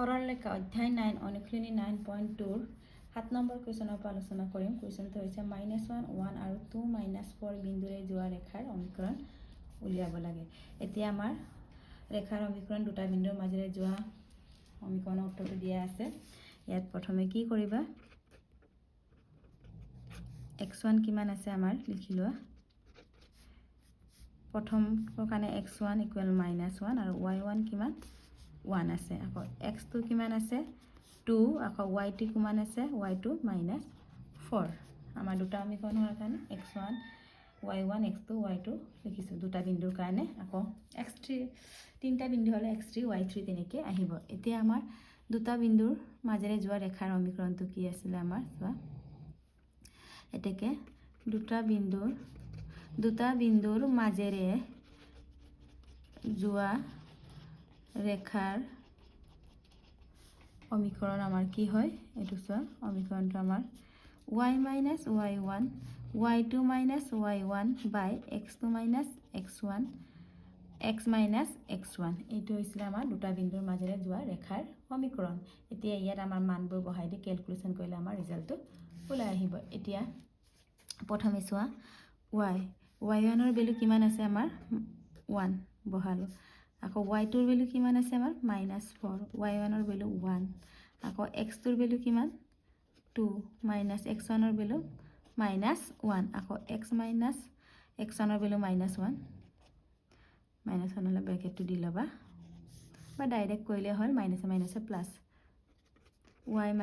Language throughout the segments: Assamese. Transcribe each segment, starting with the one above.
সৰল ৰেখা অধ্যায় 9 অনুশীলনী 9.2 7 নম্বৰ কুৱেশ্যনৰ পৰা আলোচনা কৰিম। কুৱেশ্যনটো হৈছে -1 1 আৰু 2 -4 বিন্দুৰে যোৱা ৰেখাৰ সমীকৰণ উলিয়াব লাগে। এতিয়া আমাৰ ৰেখাৰ সমীকৰণ দুটা বিন্দুৰ মাজেৰে যোৱা সমীকৰণৰ উত্তৰটো দিয়া আছে। ইয়াত প্ৰথমে কি কৰিবা, x1 কিমান আছে আমাৰ লিখি লোৱা। প্ৰথমৰ কাৰণে x1 = -1 আৰু y1 কিমান 1 আছে। আকৌ x2 কিমান আছে 2, আকৌ y2 কিমান আছে y2 -4। আমাৰ দুটা সমীকৰণ হোৱাৰ কাৰণে x1 y1 x2 y2 লিখিছোঁ দুটা বিন্দুৰ কাৰণে। আকৌ x3 তিনিটা বিন্দু হ'লে x3 y3 তেনেকৈ আহিব। এতিয়া আমাৰ দুটা বিন্দুৰ মাজেৰে যোৱা ৰেখাৰ সমীকৰণটো কি আছিলে আমাৰ চোৱা। এতেকে দুটা বিন্দুৰ মাজেৰে যোৱা ৰেখাৰ সমীকৰণ আমাৰ কি হয় এইটো চোৱা। সমীকৰণটো আমাৰ y - y1 y2 - y1 by x2 - x1 x - x1 এইটো হৈছিলে আমাৰ দুটা বিন্দুৰ মাজেৰে যোৱা ৰেখাৰ সমীকৰণ। এতিয়া ইয়াত আমাৰ মানবোৰ বহাই দি কেলকুলেশ্যন কৰিলে আমাৰ ৰিজাল্টটো ওলাই আহিব। এতিয়া প্ৰথমে চোৱা y1ৰ ভেলু কিমান আছে আমাৰ 1 বহালোঁ। আকৌ y2ৰ ভেলু কিমান আছে আমাৰ -4, y1ৰ ভেলু 1। আকৌ x2ৰ ভেলু কিমান 2 -x1ৰ ভেলু -1। আকৌ x - x1ৰ ভেলু -1 হ'লে ব্ৰেকেটটো দি ল'বা বা ডাইৰেক্ট কৰিলে হ'ল মাইনাছে মাইনাছে প্লাছ y - 1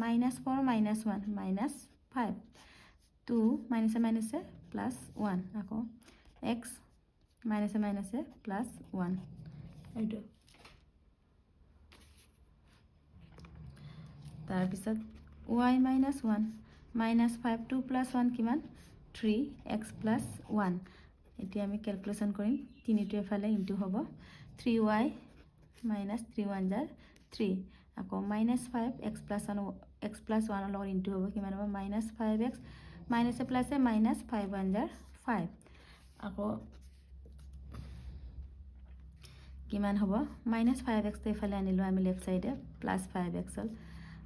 -4 -1 -5 2 মাইনাছে মাইনাছে +1 আকৌ x মাইনাছে মাইনাছে +1 এইটো। তাৰপিছত y - 1 -5 2 + 1 কিমান 3 x + 1। এতিয়া আমি কেলকুলেশ্যন কৰিম। তিনিটো এফালে ইনটু হ'ব 3y - 3 1 = 3। আকৌ -5 x + 1ৰ লগত ইনটু হ'ব কিমান হ'ব -5x মাইনাছে প্লাছে -5 1 = 5। আকৌ কিমান হ'ব -5x টো এফালে আনিলোঁ আমি লেফ্ট চাইডে +5x হ'ল।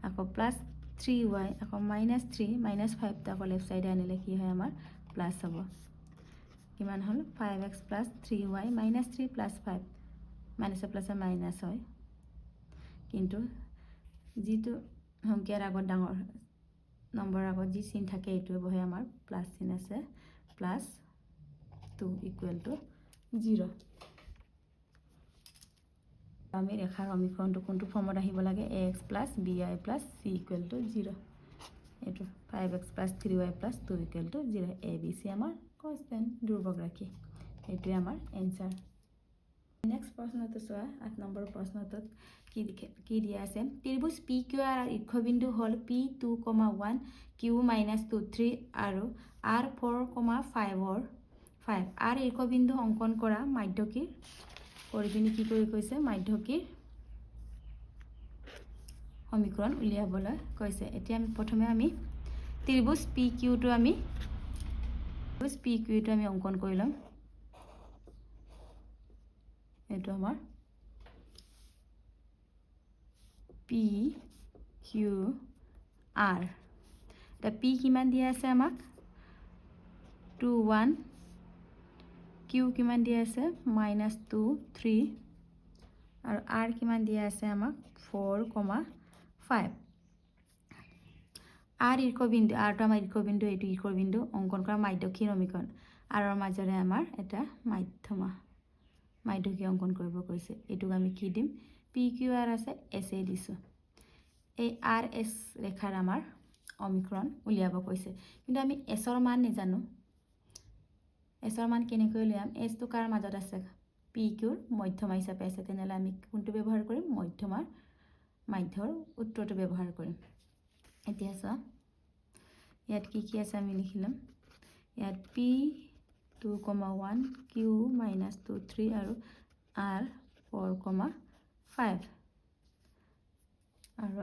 আকৌ +3y আকৌ -3 -5টো আকৌ লেফ্ট চাইডে আনিলে কি হয় আমাৰ প্লাছ হ'ব। কিমান হ'ল 5x + 3y -3 + 5 মাইনাছে প্লাছে মাইনাছ হয়। কিন্তু যিটো সংখ্যাৰ আগত ডাঙৰ নম্বৰৰ আগত যি চিন থাকে এইটোৱে বহে আমাৰ প্লাছ চিন আছে +2 = 0। আমি ৰেখাৰ সমীকৰণটো কোনটো ফৰ্মত আহিব লাগে ax + by + c = 0। এইটো 5x + 3y + 2 = 0। a b c আমাৰ কনষ্টেণ্ট ধ্ৰুৱক ৰাশি। এইটোৱে আমাৰ এনচাৰ। নেক্সট প্ৰশ্নটো চোৱা 8 নম্বৰ প্ৰশ্নটোত কি দিয়া আছে। ত্ৰিভুজ PQR শীৰ্ষবিন্দু হ'ল P2, 1 Q - 2 3 আৰু R4, 5 R শীৰ্ষবিন্দু অংকন কৰা মাধ্যকীৰ কৰি পিনি কি কৰি কৈছে মাধ্যকীৰ সমীকৰণ উলিয়াবলৈ কৈছে। এতিয়া আমি প্ৰথমে ত্ৰিভুজ PQটো আমি অংকন কৰি ল'ম। এইটো আমাৰ PQR। এতিয়া P কিমান দিয়া আছে আমাক 2 1, Q কিমান দিয়া আছে -2 3 আৰু R কিমান দিয়া আছে আমাক 4, 5। R শীৰ্ষবিন্দু Rটো আমাৰ শীৰ্ষবিন্দু, এইটো শীৰ্ষবিন্দু অংকন কৰা মাধ্যকীৰ সমীকৰণ। Rৰ মাজেৰে আমাৰ এটা মাধ্যকী অংকন কৰিব কৈছে। এইটোক আমি কি দিম PQR আছে S এ দিছোঁ। এই RS ৰেখাৰ আমাৰ সমীকৰণ উলিয়াব কৈছে। কিন্তু আমি এছৰ মান নাজানো। এছৰ মান কেনেকৈ উলিয়াম, এছটো কাৰ মাজত আছে PQৰ মধ্যমা হিচাপে আছে। তেনেহ'লে আমি কোনটো ব্যৱহাৰ কৰিম মাধ্যৰ উত্তৰটো ব্যৱহাৰ কৰিম। এতিয়া চোৱা ইয়াত কি কি আছে আমি লিখি ল'ম। ইয়াত P2, 1 Q - 2 3 আৰু R4, 5 আৰু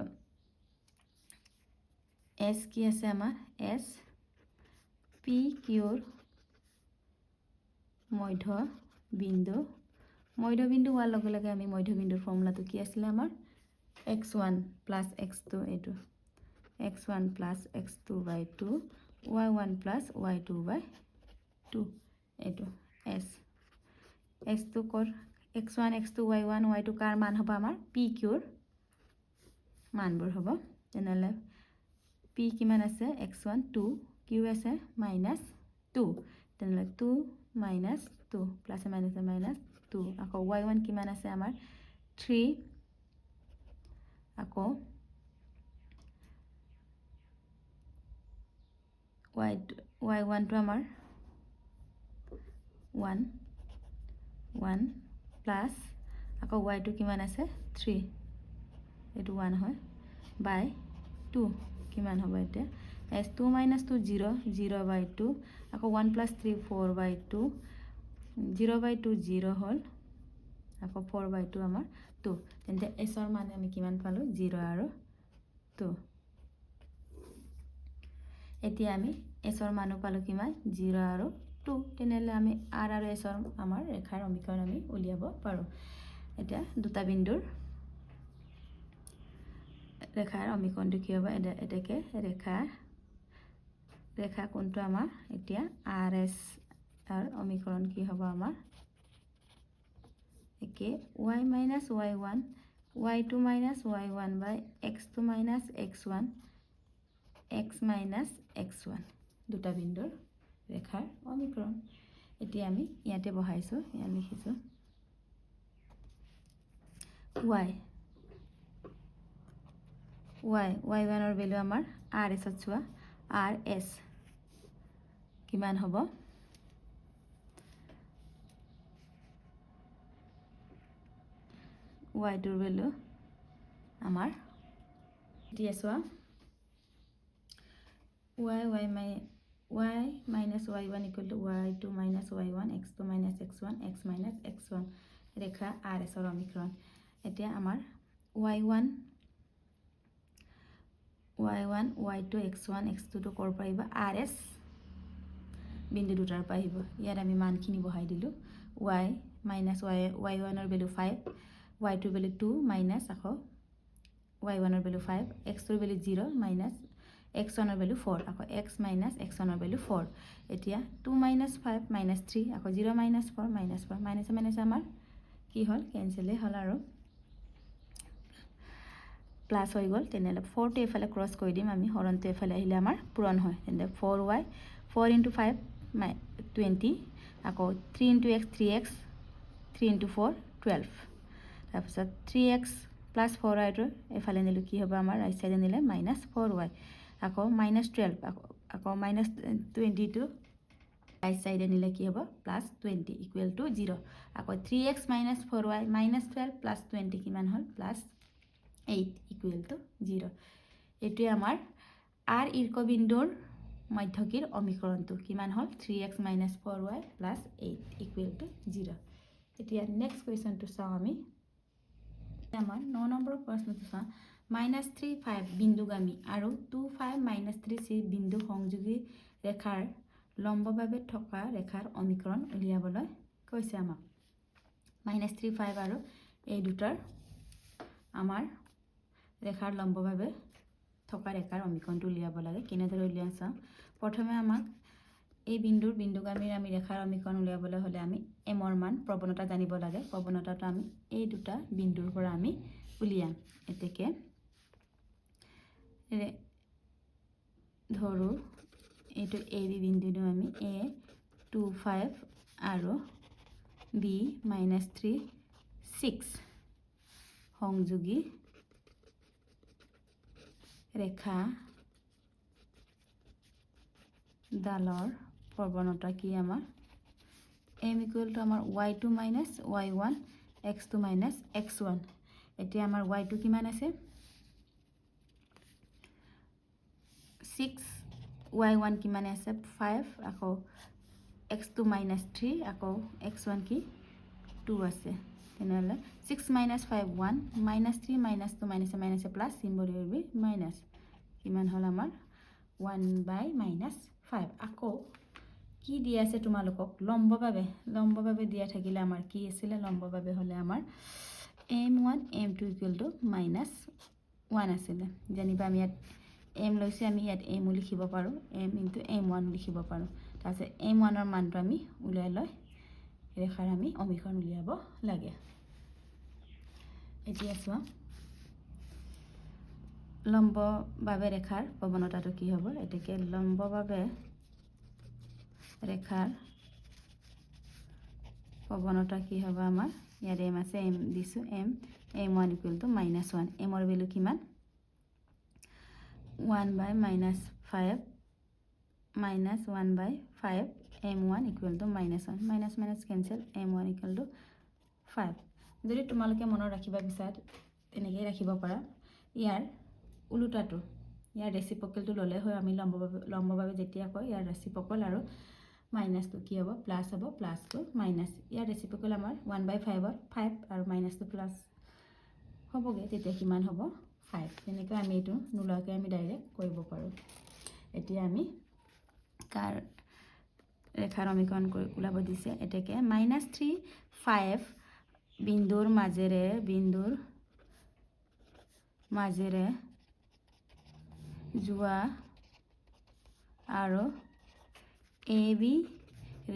S কি আছে আমাৰ S PQৰ মধ্যবিন্দু হোৱাৰ লগে লগে আমি মধ্যবিন্দুৰ ফৰ্মুলাটো কি আছিলে আমাৰ x1 plus x2 এইটো x1 plus x2 by 2 y1 plus y2 by 2 এইটো s x2 কৰ x1 x2 y1 y2 কাৰ মান হ'ব আমাৰ p q ৰ মানবোৰ হ'ব তেনেহ'লে p কিমান আছে x1 2 q আছে -2 তেনেহ'লে 2 - 2 প্লাছ মাইনাছ মাইনাছ 2 আকৌ y1 কিমান আছে আমাৰ 3 আকৌ y1 টো আমাৰ 1 1 প্লাছ আকৌ y2 কিমান আছে 3 এইটো 1 হয় বাই 2 কিমান হ'ব এতিয়া s 2 - 2 0 0 by 2 আকৌ 1 + 3 4 by 2 0 by 2 0 হ'ল আকৌ 4 by 2 আমাৰ 2 তেন্তে s ৰ মান আমি কিমান পালো 0 আৰু 2 এতিয়া আমি s ৰ মানো পালো কিমান 0 আৰু 2 তেনেহ'লে আমি r আৰু s ৰ আমাৰ ৰেখাৰ সমীকৰণ আমি উলিয়াব পাৰো এতিয়া দুটা বিন্দুৰ ৰেখাৰ সমীকৰণটো কি হ'ব এটাকে ৰেখা কোনটো আমাৰ এতিয়া rs ৰ সমীকৰণ কি হ'ব আমাৰ একে y - y1 y2 - y1 by x2 - x1 x - x1 দুটা বিন্দুৰ ৰেখাৰ সমীকৰণ এতিয়া আমি ইয়াতে বহাইছো ইয়াত লিখিছো y1 ৰ ভ্যালু আমাৰ rs ত চোৱা rs কিমান হ'ব y2 ৰ ভ্যালু আমাৰ দিয়া চোৱা y minus y1 equal to y2 minus y1 x2 minus x1 x minus x1 Rekha rs ৰ সমীকৰণ এতিয়া আমাৰ y1 y2 x1 x2 টো কৰ পাৰিব rs বিন্দু দুটাৰ পৰা আহিব ইয়াত আমি মানখিনি বহাই দিলো y minus y1 ৰ ভ্যালু 5 y2 ৰ ভ্যালু 2 minus আকৌ y1 ৰ ভ্যালু 5 x2 ৰ ভ্যালু 0 minus x1 ৰ ভ্যালু 4 আকৌ x minus x1 ৰ ভ্যালু 4 এতিয়া 2 minus 5 minus 3 আকৌ 0 minus 4 minus 4 minus minus আমাৰ কি হ'ল কেনসেল হ'ল আৰু প্লাস হৈ গ'ল তেনেহ'লে 4 টো এফালে ক্ৰস কৰি দিম আমি হৰণটো এফালে আহিলে আমাৰ পূৰণ হয় তেন্তে 4y 4 * 5 20 আকৌ 3 * x 3x 3 * 4 12 তাৰপিছত 3x plus 4y টো এফালে নিলে কি হ'ব আমাৰ ৰাইট সাইডে নিলে -4y আকৌ -12 আকৌ -22 ৰাইট সাইডে নিলে কি হ'ব +20 = 0 আকৌ 3x - 4y -12 + 20 কিমান হ'ল +8 = 0 এটোৱে আমাৰ r ঈৰ্কবিন্দুৰ মধ্যকিৰ সমীকৰণটো কিমান হ'ল 3x - 4y + 8 = 0 এতিয়া নেক্সট কোৱেশ্চনটো চাও আমি আমাৰ 9 নম্বৰ প্ৰশ্নটো চাও -3 5 বিন্দুগামী আৰু 2 5 -3 6 বিন্দু সংযোগী ৰেখাৰ লম্বভাৱে থকা ৰেখাৰ সমীকৰণ উলিয়াবলৈ কৈছে আমাক -3 5 আৰু এই দুটাৰ আমাৰ ৰেখাৰ লম্বভাৱে থকা ৰেখাৰ সমীকৰণটো উলিয়াব লাগে কেনেদৰে উলিয়াম চাও প্ৰথমে আমাক এই বিন্দুগামীৰ আমি ৰেখাৰ সমীকৰণ উলিয়াবলৈ হলে আমি m ৰ মান প্ৰৱণতা জানিব লাগে প্ৰৱণতাটো আমি এই দুটা বিন্দুৰ পৰা আমি উলিয়াম এতেকে ধৰো এইটো a b বিন্দুটো আমি a 2 5 আৰু b -3 6 সংযোগী ৰেখা ডালৰ প্ৰৱণতা কি আমাৰ m = আমাৰ y2 - y1 x2 - x1 এতিয়া আমাৰ y2 কিমান আছে 6 y1 কিমান আছে 5 আকৌ x2 - 3 আকৌ x1 কি 2 আছে তেনেহলে 6 - 5 1 -3 -2 - plus symbol will be minus কিমান হল আমাৰ 1/-5 আকৌ কি দিয়া আছে তোমালোকক লম্বভাৱে দিয়া থাকিলে আমাৰ কি আছিল লম্বভাৱে হলে আমাৰ m1 m2 ইকুৱেল টু -1 আছিলে জানিবা আমি ইয়াত m লৈছে আমি ইয়াত m লিখিব পাৰোঁ m ইনটু m1 লিখিব পাৰোঁ তাৰপিছত m1 ৰ মানটো আমি উলিয়াই লৈ ৰেখাৰ আমি সমীকৰণ উলিয়াব লাগে এতিয়া চোৱা লম্বভাৱে ৰেখাৰ প্ৰৱণতাটো কি হ'ব এটাকে লম্বভাৱে ৰেখাৰ প্ৰৱণতা কি হ'ব আমাৰ ইয়াত m আছে m দিছো m1 ইকুৱেল টু -1 m ৰ ভ্যালু কিমান 1/-5 -1/5 m1 equal to -1 minus minus cancel m1 equal to 5 যদি তোমালোকে মনত ৰাখিব বিচাৰা তেনেকৈ ৰাখিব পাৰা ইয়াৰ উলুটাটো ইয়াৰ ৰেচিপ্ৰকেলটো ল'লে হয় আমি লম্বভাৱে যেতিয়া কয় ইয়াৰ ৰেচিপ্ৰকেল আৰু মাইনাসটো কি হ'ব প্লাস হ'ব প্লাসটো মাইনাস ইয়াৰ ৰেচিপ্ৰকেল আমাৰ 1/5 ৰ 5 আৰু মাইনাসটো প্লাস হ'বগে তেতিয়া কিমান হ'ব 5 তেনেকৈ আমি এইটো নোলোৱাকৈ আমি ডাইৰেক্ট কৰিব পাৰোঁ এতিয়া আমি কাৰ ৰেখাৰ সমীকৰণ কৰি ওলাব দিছে এটাকে -3 5 বিন্দুৰ মাজেৰে যোৱা আৰু AB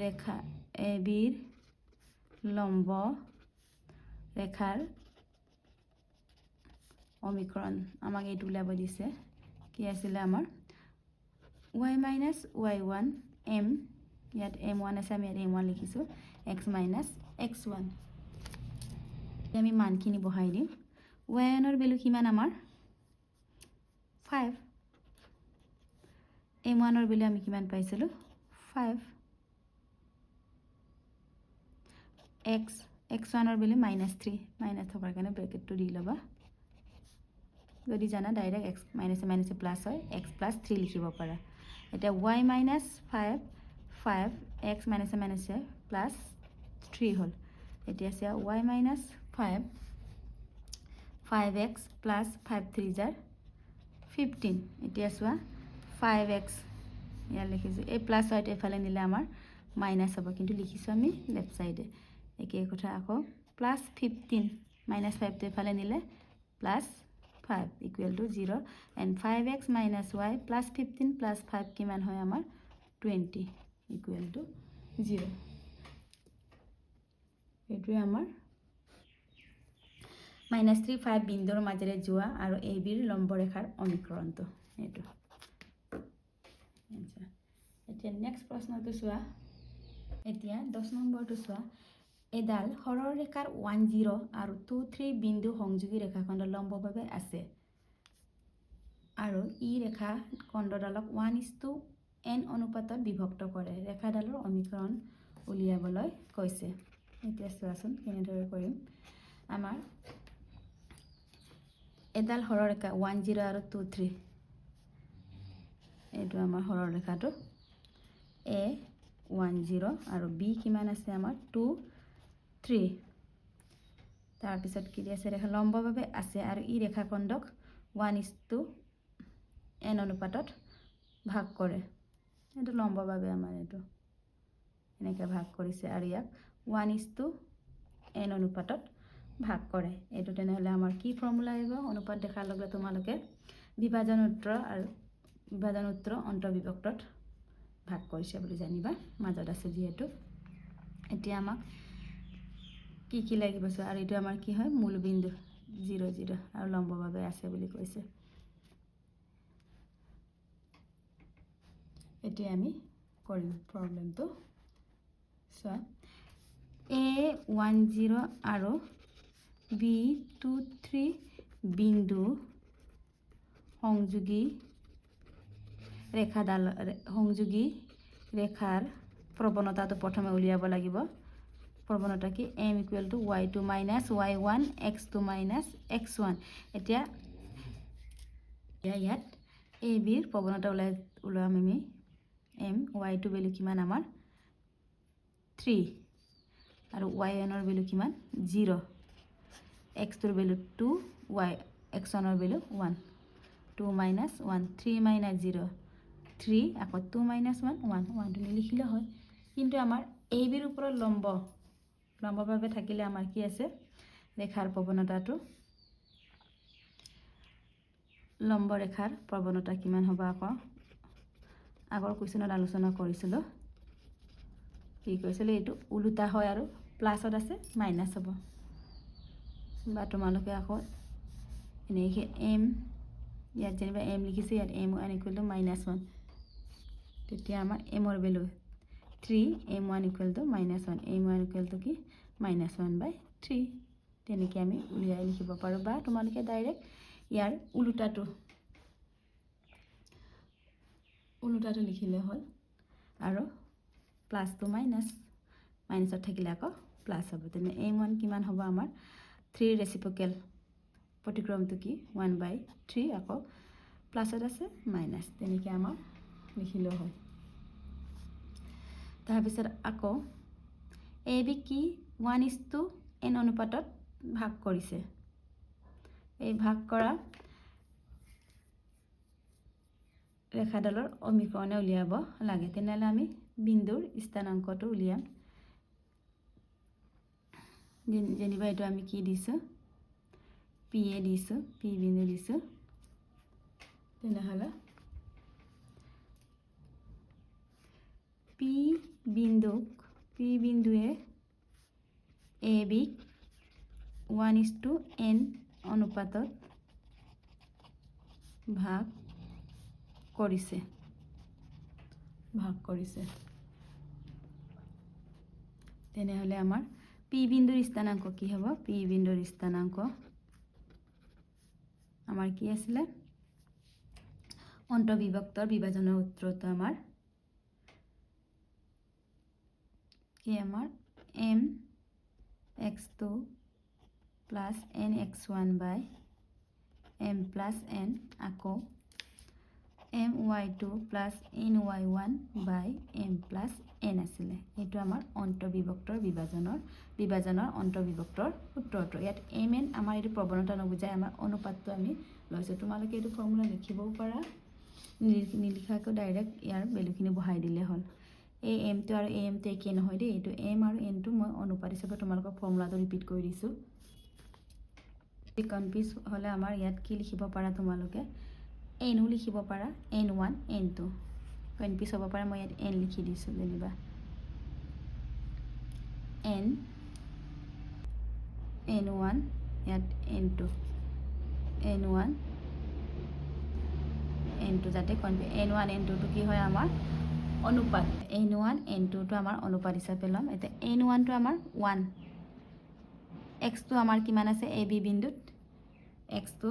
ৰেখা ABৰ লম্ব ৰেখাৰ সমীকৰণ আমাক এইটো উলিয়াব দিছে কি আছিলে আমাৰ y - y1 m ইয়াত m1 আছে আমি ইয়াত m1 লিখিছোঁ x - x1 আমি মানখিনি বহাই দিম y1 ৰ ভ্যালু কিমান আমাৰ 5 m1 ৰ ভ্যালু আমি কিমান পাইছিলোঁ 5 x1 ৰ ভ্যালু -3 মাইনাস থকাৰ কাৰণে ব্ৰেকেটটো দি ল'বা যদি জানা direct x minus minus plus হয় x + 3 লিখিব পাৰা এটা y - 5 x minus minus plus 3 হল এতিয়া আছে y - 5 5x plus 5 3 jar 15 এতিয়া চোৱা 5x ইয়াৰ লিখিছো এই প্লাস হয় এফালে নিলে আমাৰ মাইনাস হ'ব কিন্তু লিখিছো আমি লেফট সাইডে একে কথা আকৌ প্লাস 15 -5 তে এফালে নিলে plus 5 equal to 0 and 5x minus y plus 15 plus 5 কিমান হয় আমাৰ 20 equal to 0 এইটো আমাৰ -3 5 বিন্দুৰ মাজেৰে যোৱা আৰু ABৰ লম্ব ৰেখাৰ সমীকৰণটো এইটো আচ্ছা এতিয়া নেক্সট প্ৰশ্নটো চোৱা এতিয়া 10 নম্বৰটো চোৱা এডাল সৰল ৰেখাৰ 1 0 আৰু 2 3 বিন্দু সংযোগী ৰেখাখণ্ড লম্বভাৱে আছে আৰু ই ৰেখা খণ্ডডালক 1:n অনুপাতত বিভক্ত কৰে ৰেখাডালৰ সমীকৰণ উলিয়াবলৈ কৈছে এতিয়া চোৱাচোন কেনেদৰে কৰিম আমাৰ এডাল সৰল ৰেখা 1 0 আৰু 2 3 এইটো আমাৰ সৰল ৰেখাটো A 1 0 আৰু B কিমান আছে আমাৰ 2 3 তাৰ পিছত কি আছে ৰেখা লম্বভাৱে আছে আৰু ই ৰেখাখণ্ডক 1:n অনুপাতত ভাগ কৰে এটো লম্বভাৱে আমাৰ এটো এনেকৈ ভাগ কৰিছে আৰু ইয়াক 1:n অনুপাতত ভাগ কৰে এটো তেনেহলে আমাৰ কি ফৰ্মুলা আহিব অনুপাত দেখাৰ লগে তোমালোকে বিভাজন সূত্ৰ অন্তৰ্বিভক্তত ভাগ কৰিছে বুলি জানিবা মাজত আছে যেহেতু এতিয়া আমাক কি লাগিব সো আৰু এটো আমাৰ কি হয় মূল বিন্দু 0 0 আৰু লম্বভাৱে আছে বুলি কৈছে এতিয়া আমি কৰিম প্ৰবলেমটো সো A 1 0 আৰু B 2 3 বিন্দু সংযোগী ৰেখাৰ প্ৰৱণতাটো প্ৰথমে উলিয়াব লাগিব প্ৰৱণতা কি m = y2 - y1 x2 - x1 এতিয়া ইয়াত AB ৰ প্ৰৱণতা উলাম আমি m y2 ভ্যালু কিমান আমাৰ 3 আৰু y1 ৰ ভ্যালু কিমান 0 x2 ৰ ভ্যালু 2 y x1 ৰ ভ্যালু 1 2 - 1 3 - 0 3 আকৌ 2 - 1 1 1 টো লিখিলে হয় কিন্তু আমাৰ AB ৰ ওপৰত লম্বভাৱে থাকিলে আমাৰ কি আছে ৰেখাৰ প্ৰৱণতাটো লম্ব ৰেখাৰ প্ৰৱণতা কিমান হ'ব আকৌ আগৰ কুৱেশ্যনত আলোচনা কৰিছিলোঁ কি কৈছিলোঁ এইটো উলুটা হয় আৰু প্লাছত আছে মাইনাছ হ'ব বা তোমালোকে আকৌ এনেকৈ এম ইয়াত যেনিবা এম লিখিছোঁ ইয়াত m1 = -1 তেতিয়া আমাৰ এমৰ ভেলু 3 m1 = -1 m1 = কি -1/3 তেনেকৈ আমি উলিয়াই লিখিব পাৰোঁ বা তোমালোকে ডাইৰেক্ট ইয়াৰ উলুটাটো লিখিলে হ'ল আৰু প্লাছটো মাইনাছত থাকিলে আকৌ প্লাছ হ'ব তেনে m1 কিমান হ'ব আমাৰ 3 ৰেচিপ্ৰকেল প্ৰতিক্ৰমটো কি 1/3 আকৌ প্লাছত আছে মাইনাছ তেনেকৈ আমাৰ লিখিলেও হয় তাৰপিছত আকৌ এ বি কি 1:n অনুপাতত ভাগ কৰিছে এই ভাগ কৰা ৰেখাডালৰ সমীকৰণে উলিয়াব লাগে তেনেহ'লে আমি বিন্দুৰ স্থানাংকটো উলিয়াম যেনিবা এইটো আমি কি দিছোঁ পি এ দিছোঁ পি বিন্দু দিছোঁ তেনেহ'লে পি বিন্দুৱে এ বিক 1:n অনুপাতত ভাগ কৰিছে তেনেহ'লে আমাৰ পি বিন্দুৰ স্থানাংক কি হ'ব পি বিন্দুৰ স্থানাংক আমাৰ কি আছিলে অন্তঃবিভক্তৰ বিভাজনৰ সূত্ৰটো আমাৰ কি আমাৰ m x2 + n x1/m + n আকৌ m y2 + n y1/m + n আছিলে এইটো আমাৰ অন্তঃবিভক্তৰ বিভাজনৰ অন্তঃবিভক্তৰ সূত্ৰটো ইয়াত mn আমাৰ এইটো প্ৰৱণতা নুবুজায় আমাৰ অনুপাতটো আমি লৈছোঁ তোমালোকে এইটো ফৰ্মুলা লিখিবও পাৰা নিলিখাকৈ ডাইৰেক্ট ইয়াৰ ভেলুখিনি বহাই দিলে হ'ল এই এমটো আৰু এই এমটো একেই নহয় দেই এইটো এম আৰু এনটো মই অনুপাত হিচাপে তোমালোকক ফৰ্মুলাটো ৰিপিট কৰি দিছোঁ কনফিউজ হ'লে আমাৰ ইয়াত কি লিখিব পাৰা তোমালোকে এনো লিখিব পাৰা n1 n2 কনফিউজ হ'ব পাৰে মই ইয়াত n লিখি দিছোঁ যেনিবা n1 ইয়াত n2 যাতে n1 n2টো কি হয় আমাৰ অনুপাত n1 n2টো আমাৰ অনুপাত হিচাপে ল'ম এতিয়া n1টো আমাৰ 1 x2 আমাৰ কিমান আছে এ বি বিন্দুত x2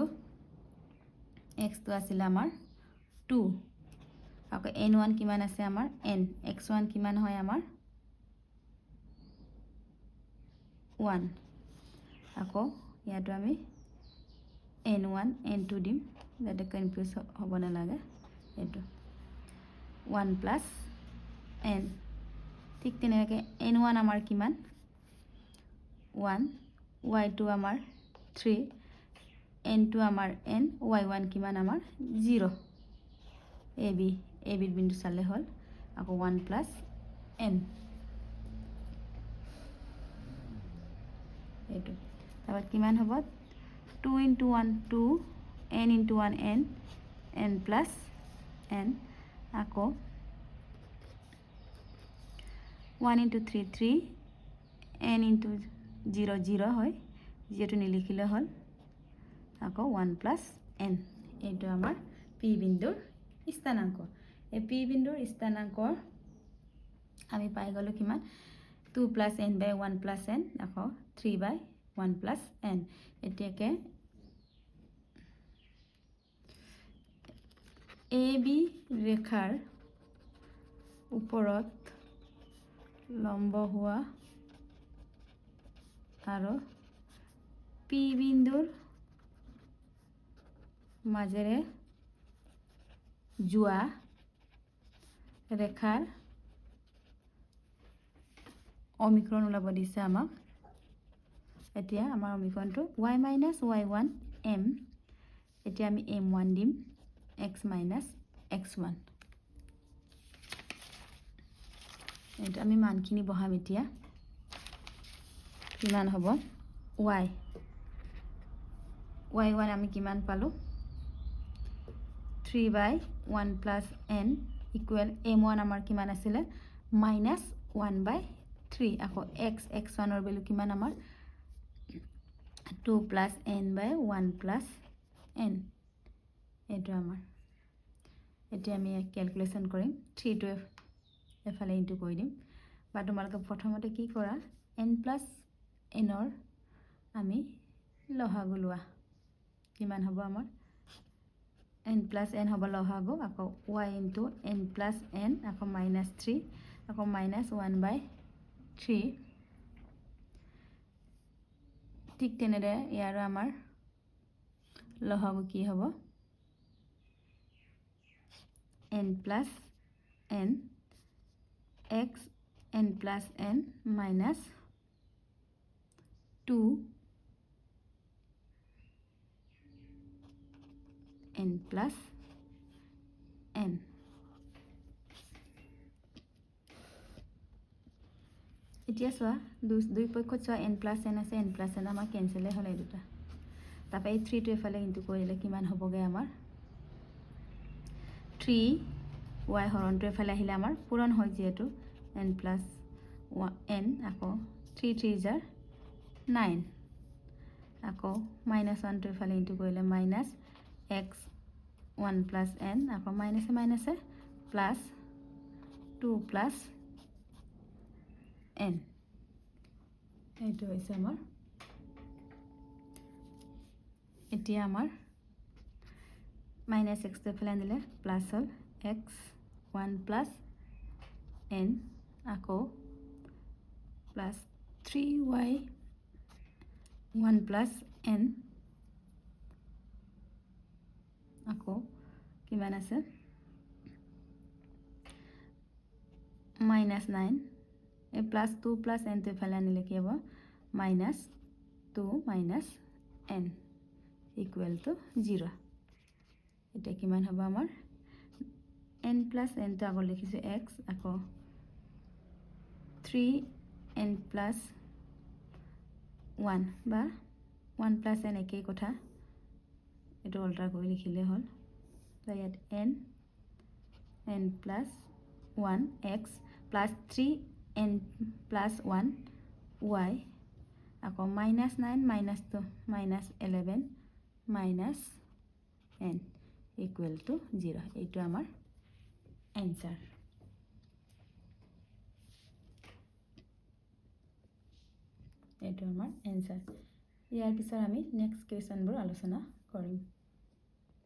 আছিলে আমাৰ 2 আকৌ n1 কিমান আছে আমাৰ n x1 কিমান হয় আমাৰ 1 আকৌ ইয়াতো আমি n1 n2 দিম যাতে কনফিউজ হ'ব নালাগে এইটো 1 + n ঠিক তেনেকৈ n1 আমাৰ কিমান 1 y2 আমাৰ 3 n2 আমাৰ n y1 কিমান আমাৰ 0 এ বিৰ বিন্দু চালে হ'ল আকৌ 1 + n এইটো তাৰপৰা কিমান হ'ব 2 × 1 2 n × 1 n n + n আকৌ 1 × 3 3 n × 0 0 হয় যিহেতু নিলিখিলে হ'ল আকৌ 1 + n এইটো আমাৰ পি বিন্দুৰ স্থানাংক এই পি বিন্দুৰ স্থানাংকৰ আমি পাই গ'লোঁ কিমান 2 + n/1 + n আকৌ 3/1 + n এতিয়াকে এ বি ৰেখাৰ ওপৰত লম্ব হোৱা আৰু পি বিন্দুৰ মাজেৰে যোৱা ৰেখাৰ সমীকৰণ ওলাব দিছে আমাক এতিয়া আমাৰ সমীকৰণটো y - y1 m এতিয়া আমি m1 দিম x - x1 এটা আমি মানখিনি বহাম এতিয়া কিমান হ'ব y y1 আমি কিমান পালো 3/1 plus n equal m1 আমাৰ কিমান আছিলে -1/3 আকৌ x1 ৰ ভ্যালু কিমান আমাৰ 2 plus n/1 plus n এটো আমাৰ এতিয়া আমি ক্যালকুলেশন কৰিম 3 টো এফালে ইনটু কৰি দিম বা তোমালোকে প্ৰথমতে কি কৰা n plus n ৰ আমি লহাগু লোৱা কিমান হ'ব আমাৰ n plus n হ'ব লহাগু আকৌ y into n plus n আকৌ -3 আকৌ -1/3 ঠিক তেনেদৰে ইয়াৰ আমাৰ লহাগু কি হ'ব n plus n x n plus n minus 2 n plus n এতিয়া চোৱা দুই পক্ষত চোৱা n plus n আছে n plus n আমাৰ কেনসেল হ'লে দুটা তাপা এই 3 টো এফালে ইনটু কৰিলে কিমান হ'বগে আমাৰ 3 y হৰণটো এফালে আহিলে আমাৰ পূৰণ হয় যেটো n plus n আকৌ 3 3 জাৰ 9 আকৌ -1 টো এফালে ইনটু কৰিলে -x 1 plus n আকৌ মাইনাসে প্লাস 2 plus n এইটো হৈছে আমাৰ এতিয়া আমাৰ -x টো এফালে আনিলে প্লাস হল x 1 plus n আকৌ প্লাস 3y 1 plus n আকৌ কিমান আছে -9 এ প্লাস 2 plus n টো এফালে আনিলে কি হ'ব -2 minus n equal to 0 এটা কিমান হ'ব আমাৰ n plus n টো আগৰ লিখিছো x আকৌ 3n plus 1 বা 1 plus n একেই কথা এটো অল্টাৰ কৰি লিখিলে হ'ল তো ইয়াত n plus 1 x plus 3n plus 1 y আকৌ -9 -2 -11 minus n equal to 0 এইটো আমাৰ answer এইটো আমাৰ answer ইয়াৰ পিছত আমি নেক্সট কুৱেশ্যনবোৰ আলোচনা কৰিম